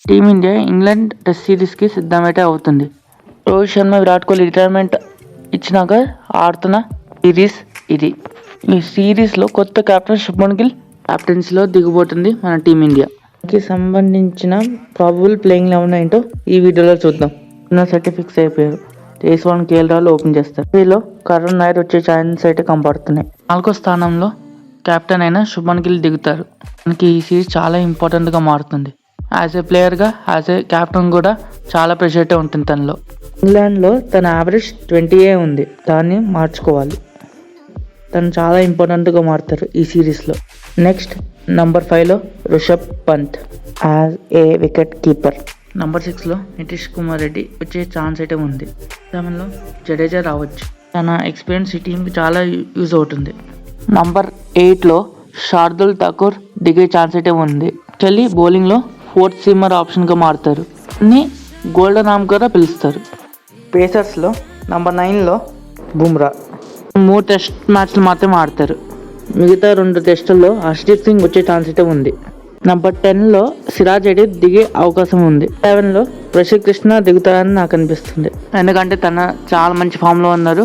Team India England test సిరీస్కి సిద్ధమైతే అవుతుంది. Rohit Sharma, Virat Kohli retirement ఇచ్చినాక ఆడుతున్న సిరీస్ ఇది. ఈ సిరీస్లో కొత్త కెప్టెన్ శుభ్మన్ గిల్ కెప్టెన్సీలో దిగబోతుంది మన టీమిండియాకి సంబంధించిన ప్రాబబుల్ ప్లేయింగ్ 11 ఏంటో ఈ వీడియోలో చూద్దాం. సర్టిఫిక్స్ అయిపోయారు. కేఎల్ రాహుల్ ఓపెన్ చేస్తారు. వీళ్ళు కరుణ్ నాయర్ వచ్చే ఛాన్స్ అయితే కనపడుతున్నాయి. 4వ స్థానంలో కెప్టెన్ అయిన శుభ్మన్ గిల్ దిగుతారు. మనకి ఈ సిరీస్ చాలా ఇంపార్టెంట్గా మారుతుంది. యాజ్ ఏ ప్లేయర్గా, యాజ్ ఏ కెప్టెన్ కూడా చాలా ప్రెషర్ అయితే ఉంటుంది తనలో. ఇంగ్లాండ్లో తన యావరేజ్ 20 ఉంది. దాన్ని మార్చుకోవాలి. తను చాలా ఇంపార్టెంట్గా మారుతారు ఈ సిరీస్లో. నెక్స్ట్ నంబర్ 5లో Rishabh Pant as a wicket keeper. Number 6లో నితీష్ కుమార్ రెడ్డి వచ్చే ఛాన్స్ అయితే ఉంది. 7లో జడేజా రావచ్చు. తన ఎక్స్పీరియన్స్ ఈ టీంకి చాలా యూజ్ అవుతుంది. నంబర్ 8లో శార్దుల్ ఠాకూర్ దిగే ఛాన్స్ అయితే ఉంది. యాక్చువల్లీ బౌలింగ్లో 4th సీమర్ ఆప్షన్గా మారుతారు. గోల్డెన్ ఆర్మ్ కూడా పిలుస్తారు. పేసర్స్లో నంబర్ 9లో బుమ్రా. 3 టెస్ట్ మ్యాచ్లు మాత్రమే ఆడతారు. మిగతా 2 టెస్టుల్లో హర్షదీప్ సింగ్ వచ్చే ఛాన్స్ అయితే ఉంది. నంబర్ 10లో సిరాజ్ అయితే దిగే అవకాశం ఉంది. 11లో ప్రసిద్ధ్ కృష్ణ దిగుతారని నాకు అనిపిస్తుంది. ఎందుకంటే తన చాలా మంచి ఫామ్లో ఉన్నారు.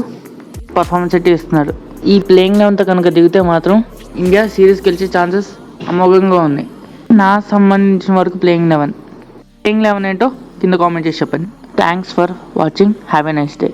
పర్ఫార్మెన్స్ అయితే ఇస్తున్నారు. ఈ ప్లేయింగ్ 11తో కనుక దిగితే మాత్రం ఇండియా సిరీస్ గెలిచే ఛాన్సెస్ అమోఘంగా ఉన్నాయి. నాకు సంబంధించిన వరకు ప్లేయింగ్ 11 ఏంటో కింద కామెంట్ చేసి చెప్పండి. Thanks for watching. Have a nice day.